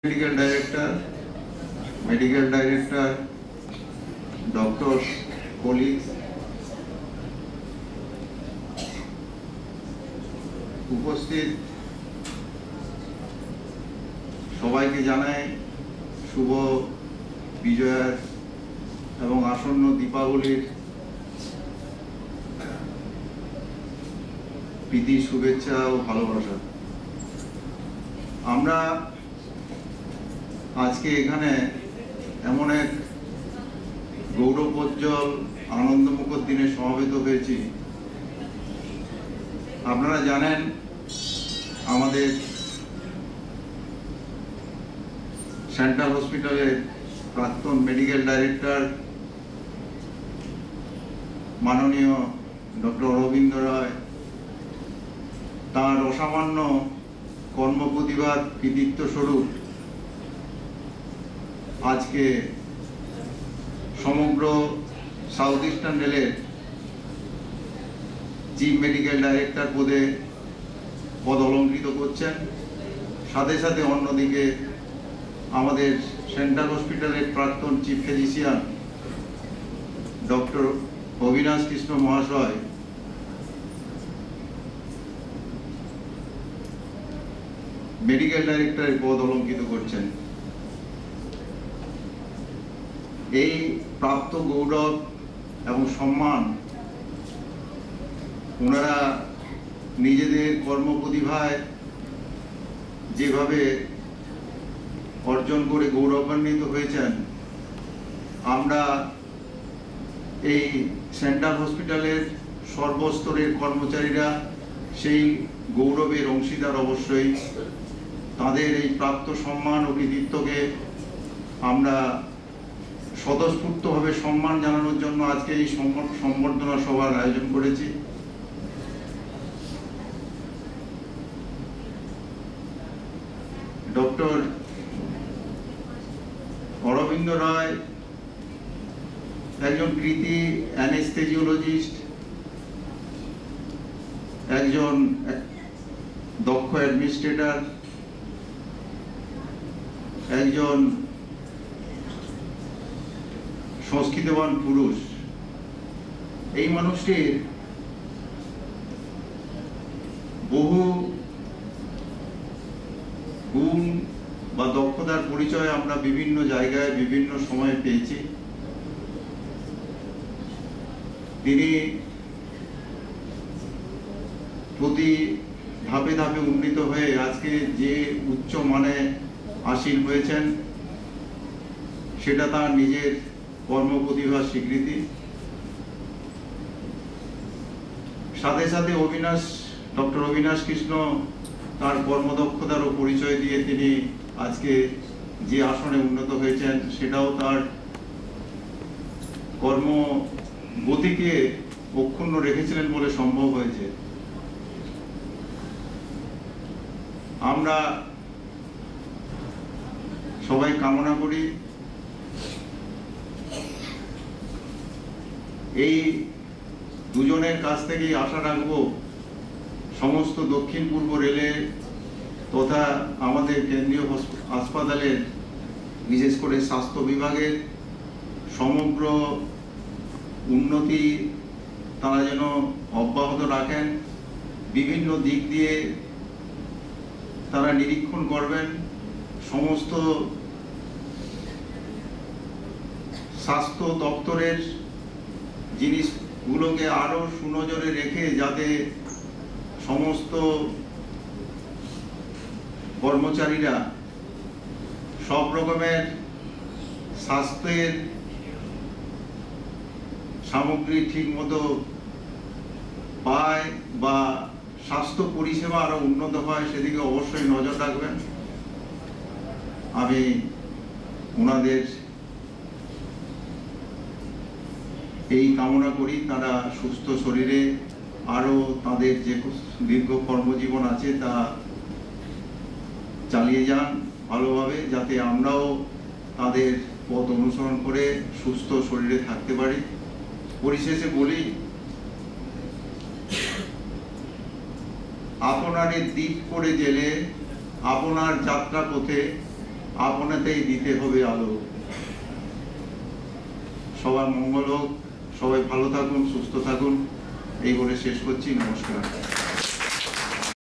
Medical director, doctor, colleagues, উপস্থিত সবাইকে জানাই শুভ বিজয়ার এবং আসন্ন দীপাবলির প্রীতি, শুভেচ্ছা ও ভালোবাসা। আমরা আজকে এখানে এমন এক গৌরবোজ্জ্বল আনন্দমুখর দিনে সমবেত হয়েছি। আপনারা জানেন আমাদের সেন্ট্রাল হসপিটালের প্রাক্তন মেডিকেল ডাইরেক্টর মাননীয় ডক্টর অরবিন্দ রায় তাঁর অসামান্য কর্মপ্রতিভার কৃতিত্ব স্বরূপ আজকে সমগ্র সাউথ ইস্টার্ন রেলের চিফ মেডিকেল ডাইরেক্টর পদে পদ অলঙ্কৃত করছেন। সাথে সাথে অন্যদিকে আমাদের সেন্ট্রাল হসপিটালের প্রাক্তন chief physician doctor Abinash Krishna মহাশয় মেডিকেল ডাইরেক্টরের পদ অলঙ্কৃত করছেন। এই প্রাপ্ত গৌরব এবং সম্মান ওনারা নিজেদের কর্মপ্রতিভায় যেভাবে অর্জন করে গৌরবান্বিত হয়েছেন, আমরা এই সেন্ট্রাল হসপিটালের সর্বস্তরের কর্মচারীরা সেই গৌরবের অংশীদার। অবশ্যই তাদের এই প্রাপ্ত সম্মান ও কৃতিত্বকে আমরা স্বতঃস্ফূর্তভাবে সম্মান জানানোর জন্য আজকে এই সম্বর্ধনা সভার আয়োজন করেছি। ডক্টর অরবিন্দ রায় একজন কৃতি অ্যানেস্থেজিওলজিস্ট, একজন দক্ষ অ্যাডমিনিস্ট্রেটর, একজন সংস্কৃতবান পুরুষ। এই মানুষটির বহু গুণ বা দক্ষতার পরিচয় আমরা বিভিন্ন জায়গায় বিভিন্ন সময়ে পেয়েছি। তিনি প্রতি ধাপে ধাপে উন্নীত হয়ে আজকে যে উচ্চ মানে আসীন হয়েছেন, সেটা তার নিজের কর্মপ্রতিভার স্বীকৃতি। সাথে সাথে ডক্টর অবিনাশ কৃষ্ণ তার কর্মদক্ষতারও পরিচয় দিয়ে তিনি আজকে যে আসনে উন্নত হয়েছেন, সেটাও তার কর্মগতিকে অক্ষুণ্ণ রেখেছিলেন বলে সম্ভব হয়েছে। আমরা সবাই কামনা করি এই দুজনের কাছ থেকেই আশা রাখবো সমস্ত দক্ষিণ পূর্ব রেলের তথা আমাদের কেন্দ্রীয় হাসপাতালের, বিশেষ করে স্বাস্থ্য বিভাগের সমগ্র উন্নতি তারা যেন অব্যাহত রাখেন। বিভিন্ন দিক দিয়ে তারা নিরীক্ষণ করবেন, সমস্ত স্বাস্থ্য দপ্তরের জিনিসগুলোকে আরো সুনজরে রেখে যাতে সমস্ত কর্মচারীরা সব রকমের স্বাস্থ্যের সামগ্রী ঠিক মতো পায় বা স্বাস্থ্য পরিষেবা আরো উন্নত হয়, সেদিকে অবশ্যই নজর রাখবেন। আমি ওনাদের এই কামনা করি তারা সুস্থ শরীরে আরো তাদের যে দীর্ঘ কর্মজীবন আছে তা চালিয়ে যান ভালোভাবে, যাতে আমরাও তাদের পথ অনুসরণ করে সুস্থ শরীরে থাকতে পারি। পরিশেষে বলি, আপনারে দ্বীপ করে জেলে আপনার যাত্রা পথে আপনাতেই দিতে হবে আলো। সবার মঙ্গল হোক, সবাই ভালো থাকুন, সুস্থ থাকুন, এই বলে শেষ করছি। নমস্কার।